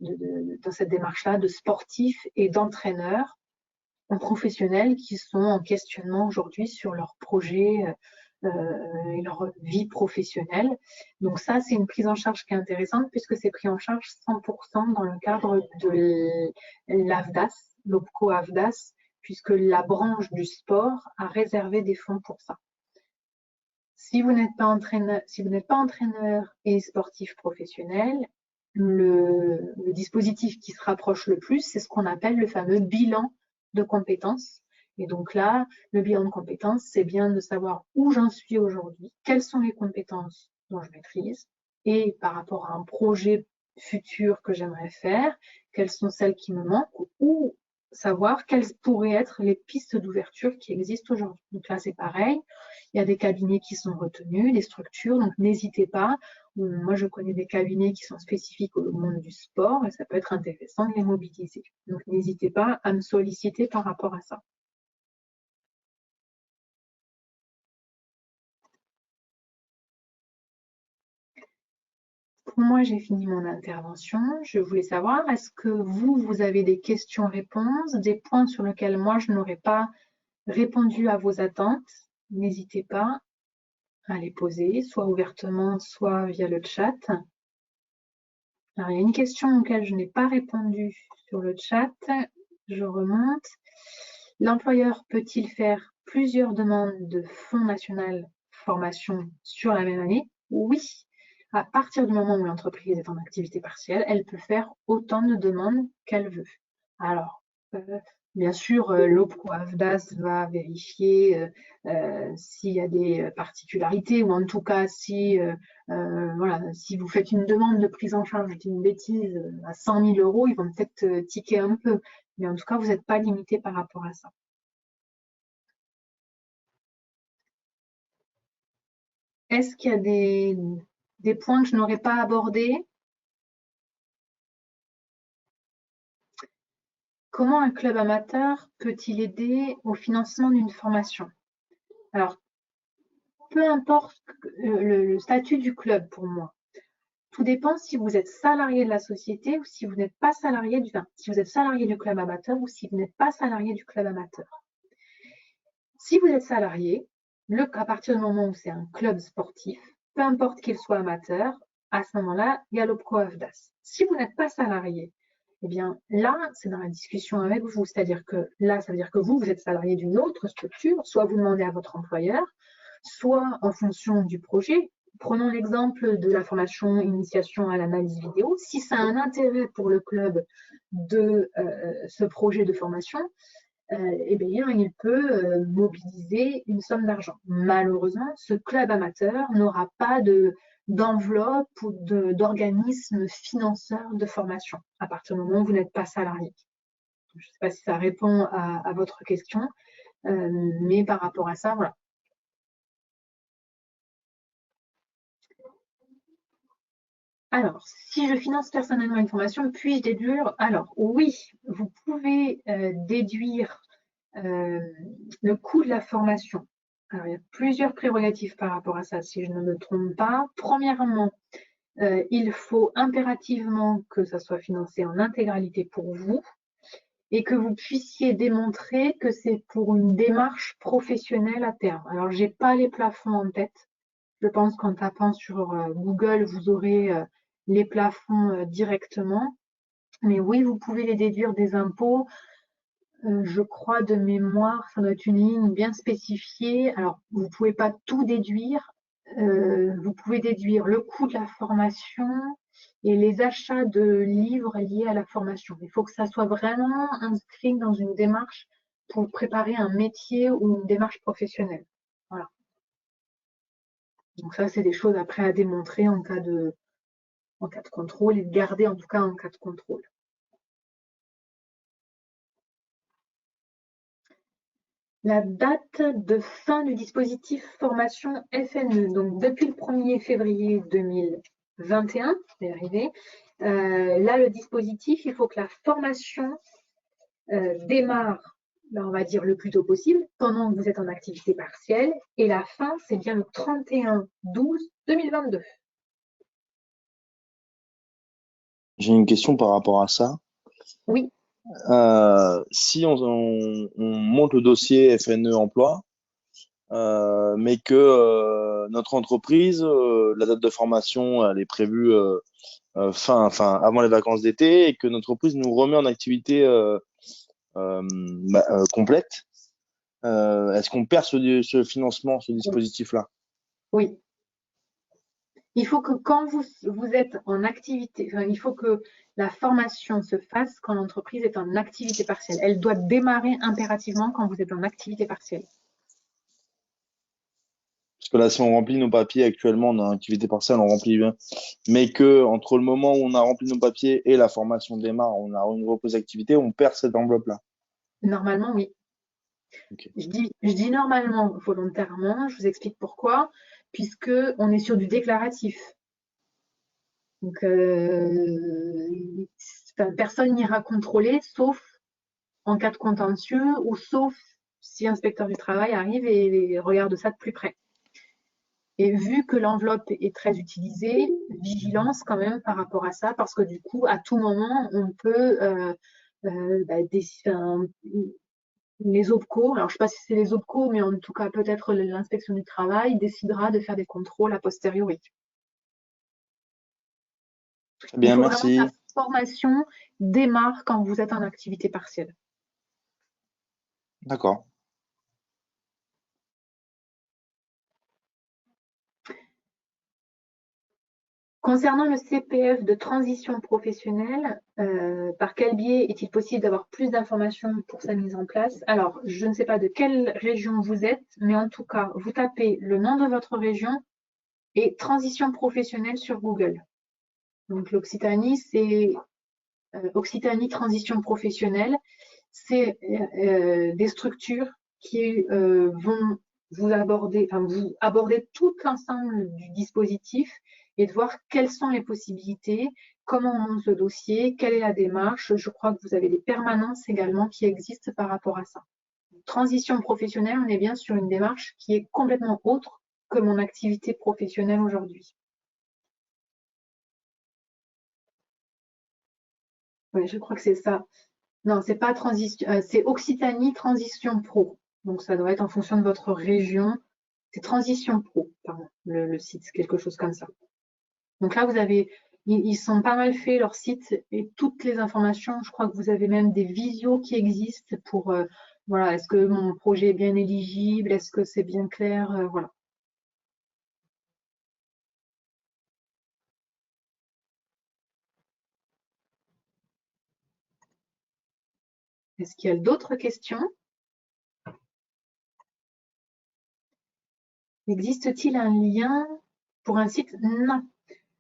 dans cette démarche-là de sportifs et d'entraîneurs professionnels qui sont en questionnement aujourd'hui sur leur projet et leur vie professionnelle. Donc ça, c'est une prise en charge qui est intéressante puisque c'est pris en charge 100% dans le cadre de l'AFDAS, l'OPCO AFDAS, puisque la branche du sport a réservé des fonds pour ça. Si vous n'êtes pas entraîneur et sportif professionnel, le dispositif qui se rapproche le plus, c'est ce qu'on appelle le fameux bilan de compétences. Et donc là, le bilan de compétences, c'est bien de savoir où j'en suis aujourd'hui, quelles sont les compétences dont je maîtrise, et par rapport à un projet futur que j'aimerais faire, quelles sont celles qui me manquent, ou savoir quelles pourraient être les pistes d'ouverture qui existent aujourd'hui. Donc là, c'est pareil. Il y a des cabinets qui sont retenus, des structures, donc n'hésitez pas. Moi, je connais des cabinets qui sont spécifiques au monde du sport et ça peut être intéressant de les mobiliser. Donc n'hésitez pas à me solliciter par rapport à ça. Pour moi, j'ai fini mon intervention. Je voulais savoir, est-ce que vous avez des questions-réponses, des points sur lesquels moi, je n'aurais pas répondu à vos attentes? N'hésitez pas à les poser, soit ouvertement, soit via le chat. Alors, il y a une question auquel je n'ai pas répondu sur le chat. Je remonte. L'employeur peut-il faire plusieurs demandes de Fonds national formation sur la même année? Oui. À partir du moment où l'entreprise est en activité partielle, elle peut faire autant de demandes qu'elle veut. Alors, bien sûr, l'OPCO AFDAS va vérifier s'il y a des particularités ou en tout cas si, voilà, si vous faites une demande de prise en charge d'une bêtise à 100 000 €, ils vont peut-être tiquer un peu. Mais en tout cas, vous n'êtes pas limité par rapport à ça. Est-ce qu'il y a des points que je n'aurais pas abordés? Comment un club amateur peut-il aider au financement d'une formation? Alors, peu importe le statut du club pour moi. Tout dépend si vous êtes salarié de la société ou si vous n'êtes pas salarié si vous êtes salarié du club amateur ou si vous n'êtes pas salarié du club amateur. Si vous êtes salarié, à partir du moment où c'est un club sportif, peu importe qu'il soit amateur, à ce moment-là, il y a l'OPCO AFDAS. Si vous n'êtes pas salarié, eh bien là, c'est dans la discussion avec vous. C'est-à-dire que là, ça veut dire que vous êtes salarié d'une autre structure, soit vous demandez à votre employeur, soit en fonction du projet. Prenons l'exemple de la formation initiation à l'analyse vidéo. Si ça a un intérêt pour le club de ce projet de formation, eh bien, il peut mobiliser une somme d'argent. Malheureusement, ce club amateur n'aura pas d'enveloppe ou d'organisme financeur de formation à partir du moment où vous n'êtes pas salarié. Je ne sais pas si ça répond à votre question, mais par rapport à ça, voilà. Alors, si je finance personnellement une formation, puis-je déduire? Alors, oui, vous pouvez déduire le coût de la formation Alors, il y a plusieurs prérogatives par rapport à ça, si je ne me trompe pas. Premièrement, il faut impérativement que ça soit financé en intégralité pour vous et que vous puissiez démontrer que c'est pour une démarche professionnelle à terme. Alors, j'ai pas les plafonds en tête. Je pense qu'en tapant sur Google, vous aurez les plafonds directement. Mais oui, vous pouvez les déduire des impôts. Je crois de mémoire, ça doit être une ligne bien spécifiée. Alors, vous ne pouvez pas tout déduire. Vous pouvez déduire le coût de la formation et les achats de livres liés à la formation. Il faut que ça soit vraiment inscrit dans une démarche pour préparer un métier ou une démarche professionnelle. Voilà. Donc ça, c'est des choses après à démontrer en cas de contrôle et de garder en tout cas en cas de contrôle. La date de fin du dispositif formation FNE. Donc, depuis le 1er février 2021, c'est arrivé. Là, le dispositif, il faut que la formation démarre, on va dire, le plus tôt possible, pendant que vous êtes en activité partielle. Et la fin, c'est bien le 31/12/2022. J'ai une question par rapport à ça. Oui. Si on monte le dossier FNE emploi, mais que notre entreprise, la date de formation, elle est prévue avant les vacances d'été, et que notre entreprise nous remet en activité complète, est-ce qu'on perd ce financement, ce dispositif-là? Oui. Il faut que quand vous êtes en activité, enfin, il faut que la formation se fasse quand l'entreprise est en activité partielle. Elle doit démarrer impérativement quand vous êtes en activité partielle. Parce que là, si on remplit nos papiers actuellement, on est en activité partielle, on remplit bien. Mais que entre le moment où on a rempli nos papiers et la formation démarre, on a une reprise d'activité, on perd cette enveloppe-là. Normalement, oui. Okay. Je dis normalement volontairement, je vous explique pourquoi, puisque on est sur du déclaratif. Donc, personne n'ira contrôler, sauf en cas de contentieux ou sauf si l'inspecteur du travail arrive et regarde ça de plus près. Et vu que l'enveloppe est très utilisée, vigilance quand même par rapport à ça, parce que du coup, à tout moment, on peut les OPCO, alors je ne sais pas si c'est les OPCO, mais en tout cas peut-être l'inspection du travail décidera de faire des contrôles a posteriori. Très bien, Il faut vraiment que merci. la formation démarre quand vous êtes en activité partielle. D'accord. Concernant le CPF de transition professionnelle, par quel biais est-il possible d'avoir plus d'informations pour sa mise en place? Alors, je ne sais pas de quelle région vous êtes, mais en tout cas, vous tapez le nom de votre région et transition professionnelle sur Google. Donc, l'Occitanie, c'est Occitanie Transition Professionnelle. C'est des structures qui vont vous aborder tout l'ensemble du dispositif et de voir quelles sont les possibilités, comment on monte le dossier, quelle est la démarche. Je crois que vous avez des permanences également qui existent par rapport à ça. Transition professionnelle, on est bien sur une démarche qui est complètement autre que mon activité professionnelle aujourd'hui. Oui, je crois que c'est ça. Non, c'est pas transition, c'est Occitanie Transition Pro. Donc ça doit être en fonction de votre région. C'est Transition Pro, pardon, le site, quelque chose comme ça. Donc là, ils sont pas mal faits, leur site, et toutes les informations. Je crois que vous avez même des visios qui existent pour, voilà, est-ce que mon projet est bien éligible, est-ce que c'est bien clair, voilà. Est-ce qu'il y a d'autres questions? Existe-t-il un lien pour un site? Non.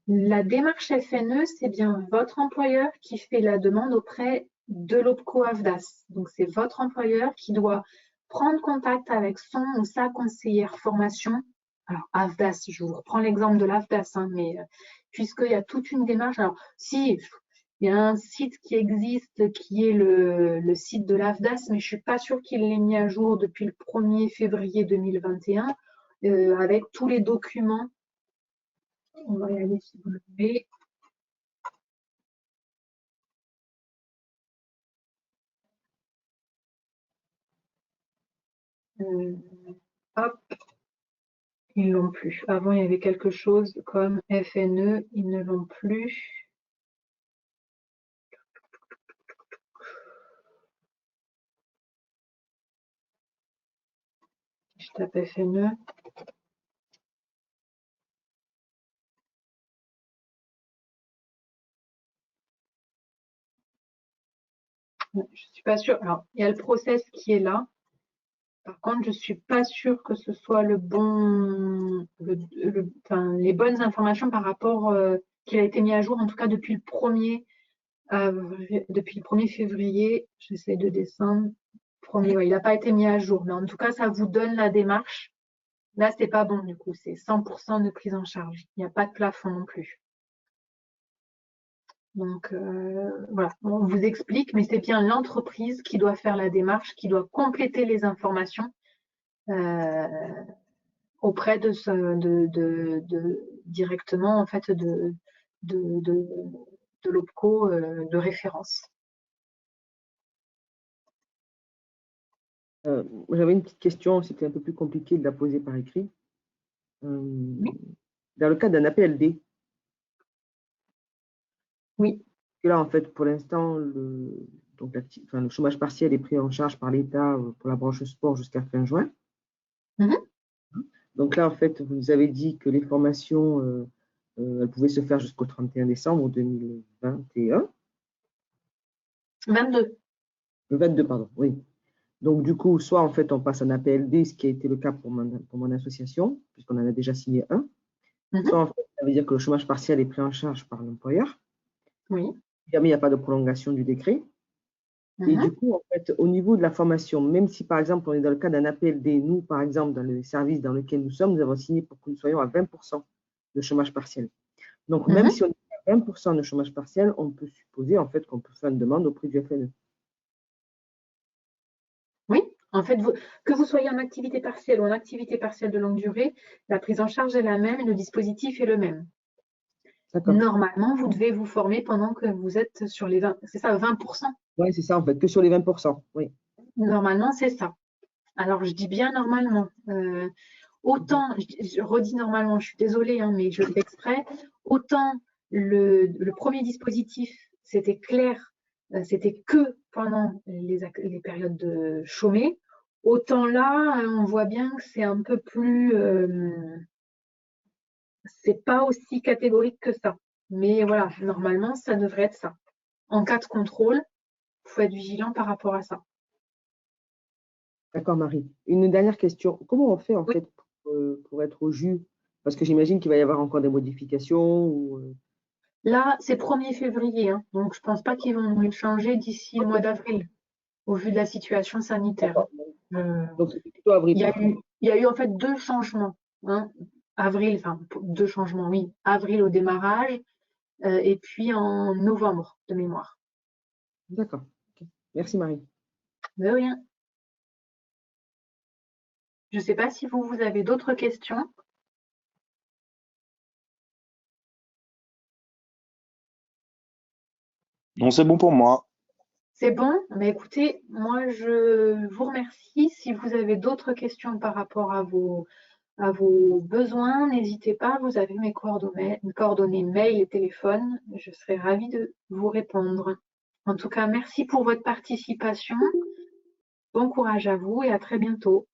La démarche FNE, c'est bien votre employeur qui fait la demande auprès de l'OPCO AFDAS. Donc, c'est votre employeur qui doit prendre contact avec son ou sa conseillère formation. Alors, AFDAS, je vous reprends l'exemple de l'AFDAS, mais puisqu'il y a toute une démarche. Alors, si Il y a un site qui existe qui est le site de l'AFDAS, mais je suis pas sûre qu'il l'ait mis à jour depuis le 1er février 2021 avec tous les documents. On va y aller si vous le voulez. Hop, ils l'ont plus. Avant, il y avait quelque chose comme FNE, ils ne l'ont plus. Je tape FNE. Je suis pas sûre. Alors, il y a le process qui est là. Par contre, je suis pas sûre que ce soit le bon, les bonnes informations par rapport qu'il a été mis à jour, en tout cas depuis le 1er février. J'essaie de descendre. Ouais, il n'a pas été mis à jour, mais en tout cas, ça vous donne la démarche. Là, c'est pas bon du coup, c'est 100% de prise en charge. Il n'y a pas de plafond non plus. Donc voilà, on vous explique, mais c'est bien l'entreprise qui doit faire la démarche, qui doit compléter les informations auprès de directement en fait de l'OPCO de référence. J'avais une petite question, c'était un peu plus compliqué de la poser par écrit. Oui. Dans le cas d'un APLD, Oui. là, en fait, pour l'instant, le chômage partiel est pris en charge par l'État pour la branche sport jusqu'à fin juin. Donc là, en fait, vous nous avez dit que les formations, elles pouvaient se faire jusqu'au 31 décembre 2021. 22. Le 22, pardon, oui. Donc, du coup, soit en fait, on passe un APLD, ce qui a été le cas pour mon association, puisqu'on en a déjà signé un. Soit en fait, ça veut dire que le chômage partiel est pris en charge par l'employeur. Oui. Jamais il n'y a pas de prolongation du décret. Et du coup, en fait, au niveau de la formation, même si par exemple, on est dans le cas d'un APLD, nous, par exemple, dans le service dans lequel nous sommes, nous avons signé pour que nous soyons à 20% de chômage partiel. Donc, même si on est à 20% de chômage partiel, on peut supposer en fait qu'on peut faire une demande auprès du FNE. Oui, en fait, que vous soyez en activité partielle ou en activité partielle de longue durée, la prise en charge est la même et le dispositif est le même. Normalement, vous devez vous former pendant que vous êtes sur les 20%. C'est ça, 20%? Oui, c'est ça, en fait, que sur les 20%. Oui. Normalement, c'est ça. Alors, je dis bien normalement. Autant, je redis normalement, je suis désolée, hein, mais je le fais exprès. Autant le premier dispositif, c'était clair, c'était que pendant les périodes de chômage. Autant là, on voit bien que c'est un peu plus. C'est pas aussi catégorique que ça. Mais voilà, normalement, ça devrait être ça. En cas de contrôle, il faut être vigilant par rapport à ça. D'accord, Marie. Une dernière question. Comment on fait en fait pour être au jus? Parce que j'imagine qu'il va y avoir encore des modifications. Ou... Là, c'est 1er février, hein, donc je ne pense pas qu'ils vont le changer d'ici le mois d'avril, au vu de la situation sanitaire. Donc, c'est plutôt avril. Il y a eu en fait 2 changements. Hein. Avril, enfin 2 changements, oui. Avril au démarrage et puis en novembre de mémoire. D'accord. Okay. Merci Marie. De rien. Je ne sais pas si vous avez d'autres questions. Non, c'est bon pour moi. C'est bon? Mais écoutez, moi je vous remercie. Si vous avez d'autres questions par rapport à vos besoins, n'hésitez pas, vous avez mes coordonnées mail et téléphone. Je serai ravie de vous répondre. En tout cas, merci pour votre participation. Bon courage à vous et à très bientôt.